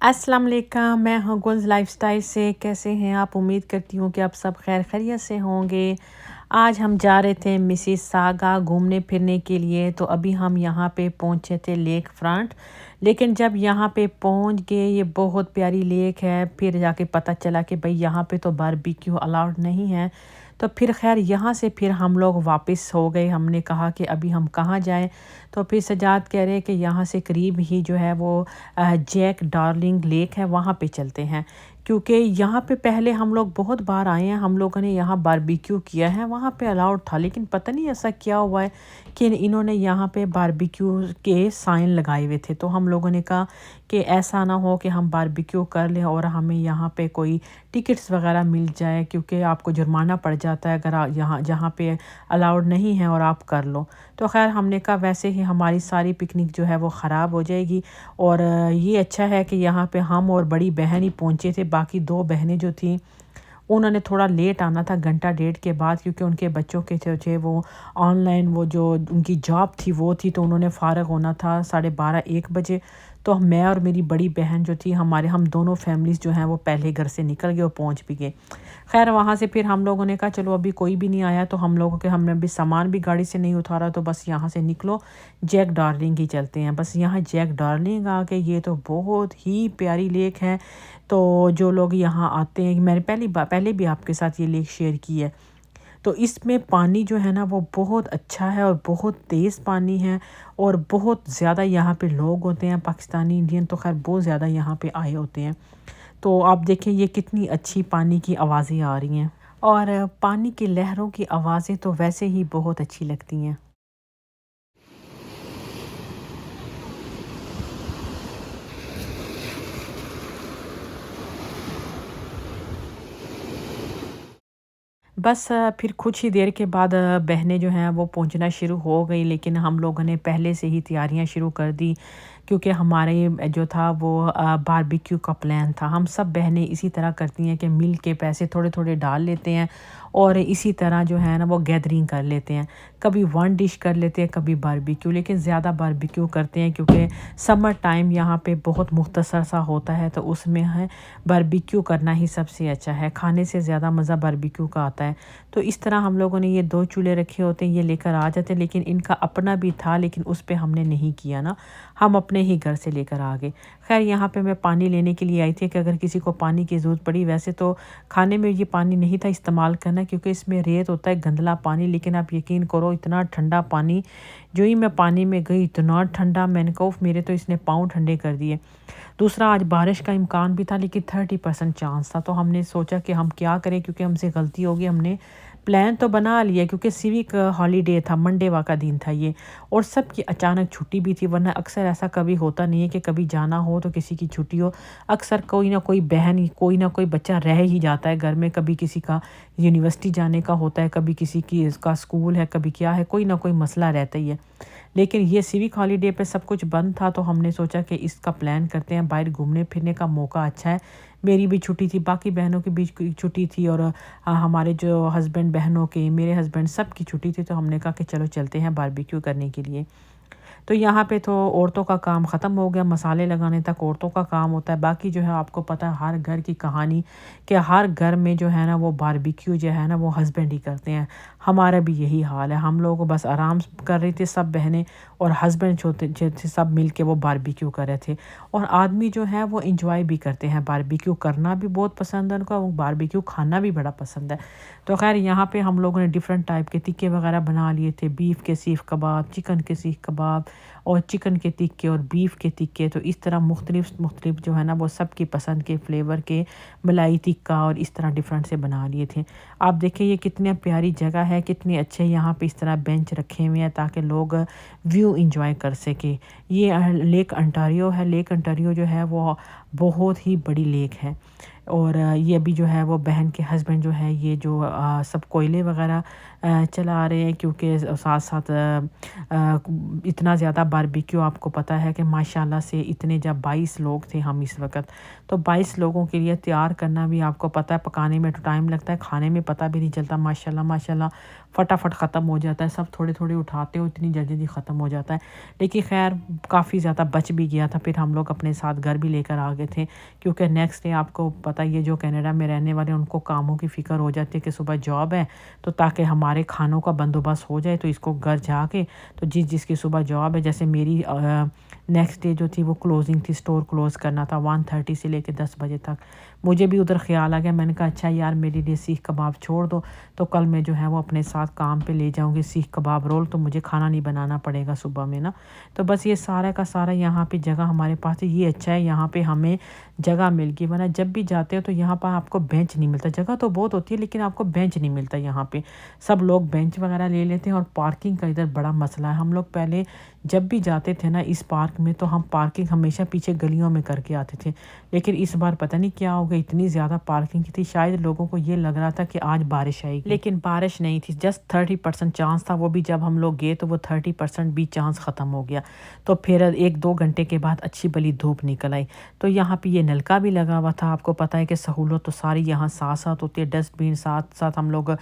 अस्सलाम वालेकुम, मैं हूँ गुल्ज़ लाइफ़स्टाइल से। कैसे हैं आप? उम्मीद करती हूँ कि आप सब खैर खैरियत से होंगे। आज हम जा रहे थे मिसिसागा घूमने फिरने के लिए, तो अभी हम यहाँ पे पहुँचे थे लेक फ्रंट। लेकिन जब यहाँ पे पहुँच गए, ये बहुत प्यारी लेक है, फिर जाके पता चला कि भाई यहाँ पे तो बारबेक्यू अलाउड नहीं है। तो फिर खैर यहाँ से फिर हम लोग वापस हो गए। हमने कहा कि अभी हम कहाँ जाएं, तो फिर सजाद कह रहे हैं कि यहाँ से करीब ही जो है वो जैक डार्लिंग लेक है, वहाँ पे चलते हैं। क्योंकि यहाँ पे पहले हम लोग बहुत बार आए हैं, हम लोगों ने यहाँ बारबेक्यू किया है, वहाँ पे अलाउड था। लेकिन पता नहीं ऐसा क्या हुआ है कि इन्होंने यहाँ पे बारबेक्यू के साइन लगाए हुए थे। तो हम लोगों ने कहा कि ऐसा ना हो कि हम बारबेक्यू कर लें और हमें यहाँ पे कोई टिकट्स वगैरह मिल जाए, क्योंकि आपको जुर्माना पड़ जाता है अगर यहाँ जहाँ पे अलाउड नहीं है और आप कर लो। तो खैर हमने कहा वैसे ही हमारी सारी पिकनिक जो है वो ख़राब हो जाएगी। और ये अच्छा है कि यहाँ पे हम और बड़ी बहन ही पहुँचे थे। बाकी 2 बहनें जो थीं उन्होंने थोड़ा लेट आना था, घंटा डेढ़ के बाद, क्योंकि उनके बच्चों के जो थे वो ऑनलाइन वो जो उनकी जॉब थी वो थी, तो उन्होंने फ़ारग होना था 12:30-1 बजे। तो मैं और मेरी बड़ी बहन जो थी, हम दोनों फैमिलीज़ जो हैं वो पहले घर से निकल गए और पहुँच भी गए। खैर वहाँ से फिर हम लोगों ने कहा चलो अभी कोई भी नहीं आया, तो हम लोगों के हमने अभी सामान भी गाड़ी से नहीं उतारा, तो बस यहाँ से निकलो जैक डार्लिंग ही चलते हैं। बस यहाँ जैक डार्लिंग आ गए। ये तो बहुत ही प्यारी लेक है। तो जो लोग यहाँ आते हैं, मैंने पहले भी आपके साथ ये लेक शेयर की है। तो इसमें पानी जो है ना वो बहुत अच्छा है और बहुत तेज़ पानी है, और बहुत ज़्यादा यहाँ पे लोग होते हैं, पाकिस्तानी इंडियन तो खैर बहुत ज़्यादा यहाँ पे आए होते हैं। तो आप देखें ये कितनी अच्छी पानी की आवाज़ें आ रही हैं, और पानी की लहरों की आवाज़ें तो वैसे ही बहुत अच्छी लगती हैं। बस फिर कुछ ही देर के बाद बहनें जो हैं वो पहुंचना शुरू हो गई, लेकिन हम लोगों ने पहले से ही तैयारियां शुरू कर दी, क्योंकि हमारे जो था वो बारबेक्यू का प्लान था। हम सब बहनें इसी तरह करती हैं कि मिल के पैसे थोड़े थोड़े डाल लेते हैं और इसी तरह जो है ना वो गैदरिंग कर लेते हैं। कभी वन डिश कर लेते हैं, कभी बारबेक्यू, लेकिन ज़्यादा बारबेक्यू करते हैं क्योंकि समर टाइम यहाँ पे बहुत मुख्तसर सा होता है, तो उसमें है बारबेक्यू करना ही सबसे अच्छा है। खाने से ज़्यादा मज़ा बारबेक्यू का आता है। तो इस तरह हम लोगों ने ये 2 चूल्हे रखे होते हैं, ये लेकर आ जाते हैं, लेकिन इनका अपना भी था, लेकिन उस पे हमने नहीं किया ना, हम अपने ही घर से लेकर आ गए। ख़ैर यहाँ पे मैं पानी लेने के लिए आई थी कि अगर किसी को पानी की ज़रूरत पड़ी। वैसे तो खाने में ये पानी नहीं था इस्तेमाल करना, क्योंकि इसमें रेत होता है, गंदला पानी। लेकिन आप यकीन करो इतना ठंडा पानी, जो ही मैं पानी में गई इतना ठंडा, मैंने कहा उफ़ मेरे तो इसने पाँव ठंडे कर दिए। दूसरा आज बारिश का इम्कान भी था, लेकिन 30% चांस था। तो हमने सोचा कि हम क्या करें, क्योंकि हमसे गलती हो गई। हमने प्लान तो बना लिया, क्योंकि सिविक हॉलीडे था, मंडे का दिन था ये, और सबकी अचानक छुट्टी भी थी। वरना अक्सर ऐसा कभी होता नहीं है कि कभी जाना हो तो किसी की छुट्टी हो। अक्सर कोई ना कोई बहन, कोई ना कोई बच्चा रह ही जाता है घर में। कभी किसी का यूनिवर्सिटी जाने का होता है, कभी किसी की इसका स्कूल है, कभी क्या है, कोई ना कोई मसला रहता ही है। लेकिन ये सिविक हॉलीडे पे सब कुछ बंद था, तो हमने सोचा कि इसका प्लान करते हैं। बाहर घूमने फिरने का मौका अच्छा है। मेरी भी छुट्टी थी, बाकी बहनों की भी छुट्टी थी, और हमारे जो हस्बैंड बहनों के, मेरे हस्बैंड सब की छुट्टी थी। तो हमने कहा कि चलो चलते हैं बारबेक्यू करने के लिए। तो यहाँ पे तो औरतों का काम ख़त्म हो गया, मसाले लगाने तक औरतों का काम होता है। बाकी जो है आपको पता है हर घर की कहानी, कि हर घर में जो है ना वो बारबेक्यू जो है ना वो हस्बैंड ही करते हैं। हमारा भी यही हाल है। हम लोग बस आराम कर रही थी सब बहनें, और हस्बैंड जो थे सब मिल के वो बारबेक्यू कर रहे थे। और आदमी जो है वो इंजॉय भी करते हैं, बारबेक्यू करना भी बहुत पसंद है उनको, बारबेक्यू खाना भी बड़ा पसंद है। तो खैर यहाँ पे हम लोगों ने डिफरेंट टाइप के टिक्के वगैरह बना लिए थे, बीफ के सीख कबाब, चिकन के सीख कबाब, और चिकन के टिक्के और बीफ के टिक्के। तो इस तरह मुख्तलिफ जो है ना वो सबकी पसंद के फ्लेवर के मलाई टिक्का और इस तरह डिफरेंट से बना लिए थे। आप देखिए ये कितनी प्यारी जगह है, कितने अच्छे यहाँ पे इस तरह बेंच रखे हुए हैं ताकि लोग व्यू इंजॉय कर सके। ये लेक अंटारियो है। लेक अंटारियो जो है वो बहुत ही बड़ी लेक है। और ये अभी जो है वो बहन के हस्बैंड जो है ये जो सब कोयले वगैरह चला रहे हैं, क्योंकि साथ साथ इतना ज़्यादा बारबेक्यू आपको पता है कि माशाल्लाह से इतने, जब 22 लोग थे हम इस वक्त, तो 22 लोगों के लिए तैयार करना भी आपको पता है, पकाने में तो टाइम लगता है, खाने में पता भी नहीं चलता। माशाल्लाह माशाल्लाह फटाफट ख़त्म हो जाता है, सब थोड़े थोड़े उठाते हो इतनी जल्दी जल्दी ख़त्म हो जाता है। लेकिन खैर काफ़ी ज़्यादा बच भी गया था, फिर हम लोग अपने साथ घर भी लेकर आ गए थे, क्योंकि नेक्स्ट डे आपको पता ही है जो कनाडा में रहने वाले उनको कामों की फ़िक्र हो जाती है कि सुबह जॉब है, तो ताकि हमारे खानों का बंदोबस्त हो जाए तो इसको घर जाके तो जिसकी सुबह जॉब है, जैसे मेरी नेक्स्ट डे जो थी वो क्लोजिंग थी, स्टोर क्लोज़ करना था 1:30 से लेके 10 बजे तक। मुझे भी उधर ख़्याल आ गया, मैंने कहा अच्छा यार मेरे लिए सीख कबाब छोड़ दो, तो कल मैं जो है वो अपने साथ काम पे ले जाऊँगी सीख कबाब रोल, तो मुझे खाना नहीं बनाना पड़ेगा सुबह में ना। तो बस ये सारा का सारा यहाँ पे जगह हमारे पास है, ये अच्छा है यहाँ पे हमें जगह मिल गई, वरना जब भी जाते हो तो यहाँ पर आपको बेंच नहीं मिलता। जगह तो बहुत होती है लेकिन आपको बेंच नहीं मिलता यहाँ पे। सब लोग बेंच वगैरह ले लेते हैं और पार्किंग का इधर बड़ा मसला है। हम लोग पहले जब भी जाते थे ना इस पार्क में तो हम पार्किंग हमेशा पीछे गलियों में करके आते थे, लेकिन इस बार पता नहीं क्या हो गया, इतनी ज़्यादा पार्किंग की थी, शायद लोगों को ये लग रहा था कि आज बारिश आएगी, लेकिन बारिश नहीं थी, जस्ट 30% चांस था, वो भी जब हम लोग गए तो वो 30% भी चांस ख़त्म हो गया। तो फिर 1-2 घंटे के बाद अच्छी भली धूप निकल आई। तो यहाँ पे ये नलका भी लगा हुआ था, आपको पता है कि सहूलत तो सारी यहाँ साथ साथ होती है, डस्टबिन साथ साथ हम लोग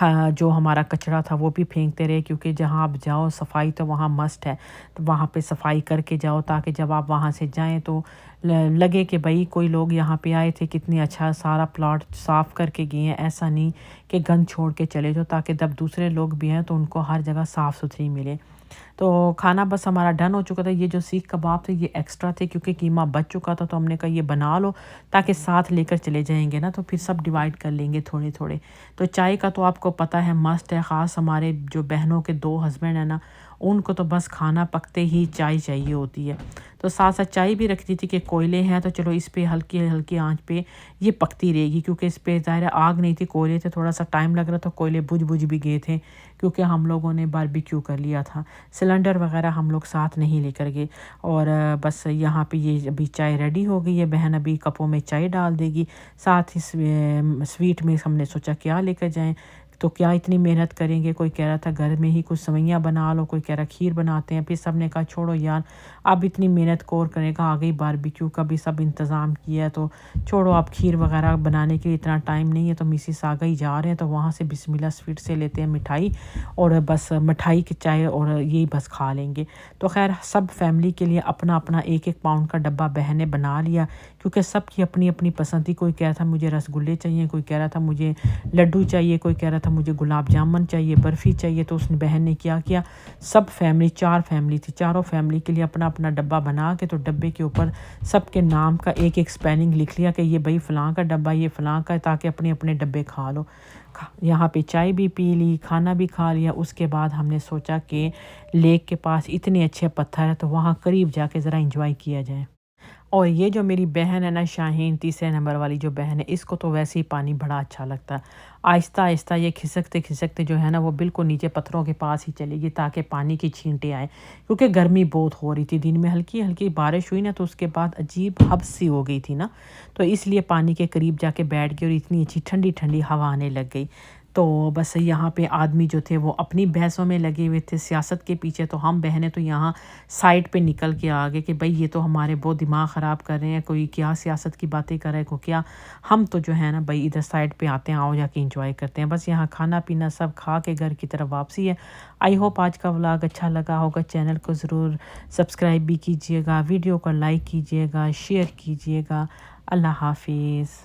जो हमारा कचरा था वो भी फेंकते रहे, क्योंकि जहाँ आप जाओ सफाई तो वहाँ मस्ट है, तो वहाँ पे सफाई करके जाओ ताकि जब आप वहाँ से जाएं तो लगे कि भाई कोई लोग यहाँ पे आए थे, कितनी अच्छा सारा प्लॉट साफ़ करके गए हैं, ऐसा नहीं कि गंद छोड़ के चले जाओ, ताकि जब दूसरे लोग भी हैं तो उनको हर जगह साफ़ सुथरी मिले। तो खाना बस हमारा डन हो चुका था। ये जो सीख कबाब थे ये एक्स्ट्रा थे, क्योंकि कीमा बच चुका था, तो हमने कहा ये बना लो ताकि साथ लेकर चले जाएंगे ना, तो फिर सब डिवाइड कर लेंगे थोड़े थोड़े। तो चाय का तो आपको पता है मस्ट है, ख़ास हमारे जो बहनों के 2 हस्बैंड हैं ना, उनको तो बस खाना पकते ही चाय चाहिए होती है। तो साथ साथ चाय भी रख दी थी कि कोयले हैं तो चलो इस पे हल्की हल्की आंच पे ये पकती रहेगी, क्योंकि इस पे ज़ाहिर है आग नहीं थी, कोयले थे, थोड़ा सा टाइम लग रहा था, कोयले बुझ बुझ भी गए थे, क्योंकि हम लोगों ने बारबेक्यू कर लिया था। सिलेंडर वगैरह हम लोग साथ नहीं लेकर गए। और बस यहाँ पे ये अभी चाय रेडी हो गई है, बहन अभी कपों में चाय डाल देगी। साथ ही स्वीट में हमने सोचा क्या लेकर जाएं, तो क्या इतनी मेहनत करेंगे, कोई कह रहा था घर में ही कुछ सेवइयाँ बना लो, कोई कह रहा खीर बनाते हैं, फिर सब ने कहा छोड़ो यार अब इतनी मेहनत कौन करेगा, आ गई बारबेक्यू का भी सब इंतज़ाम किया है, तो छोड़ो अब खीर वगैरह बनाने के लिए इतना टाइम नहीं है। तो मिसिस आ गई जा रहे हैं, तो वहाँ से बिस्मिल्लाह स्वीट से लेते हैं मिठाई, और बस मिठाई की चाय और यही बस खा लेंगे। तो खैर सब फैमिली के लिए अपना अपना 1-1 पाउंड का डब्बा बहन ने बना लिया, क्योंकि सबकी अपनी अपनी पसंद थी। कोई कह रहा था मुझे रसगुल्ले चाहिए, कोई कह रहा था मुझे लड्डू चाहिए, कोई कह रहा था मुझे गुलाब जामुन चाहिए, बर्फ़ी चाहिए। तो उसने बहन ने क्या किया, सब फैमिली 4 फैमिली थी, चारों फैमिली के लिए अपना अपना डब्बा बना के, तो डब्बे के ऊपर सबके नाम का एक एक स्पेलिंग लिख लिया कि ये भाई फ़लाँ का डब्बा, ये फ़लाँ का है, ताकि अपने अपने डब्बे खा लो। यहाँ पे चाय भी पी ली, खाना भी खा लिया। उसके बाद हमने सोचा कि लेक के पास इतने अच्छे पत्थर है, तो वहाँ करीब जाके ज़रा एंजॉय किया जाए। और ये जो मेरी बहन है ना शाहीन, तीसरे नंबर वाली जो बहन है, इसको तो वैसे ही पानी बड़ा अच्छा लगता है। आहिस्ता आहिस्ता ये खिसकते खिसकते जो है ना वो बिल्कुल नीचे पत्थरों के पास ही चलेगी, ताकि पानी की छींटे आए, क्योंकि गर्मी बहुत हो रही थी। दिन में हल्की हल्की बारिश हुई ना, तो उसके बाद अजीब हब्स सी हो गई थी ना, तो इसलिए पानी के करीब जाके बैठ गई और इतनी अच्छी ठंडी ठंडी हवा आने लग गई। तो बस यहाँ पे आदमी जो थे वो अपनी बहसों में लगे हुए थे, सियासत के पीछे, तो हम बहनें तो यहाँ साइड पे निकल के आ गए कि भाई ये तो हमारे बहुत दिमाग ख़राब कर रहे हैं, कोई क्या सियासत की बातें कर रहा है, को क्या। हम तो जो है ना भाई इधर साइड पे आते हैं, आओ जाके एंजॉय करते हैं। बस यहाँ खाना पीना सब खा के घर की तरफ वापसी है। आई होप आज का व्लॉग अच्छा लगा होगा। चैनल को ज़रूर सब्सक्राइब भी कीजिएगा, वीडियो को लाइक कीजिएगा, शेयर कीजिएगा। अल्लाह हाफिज़।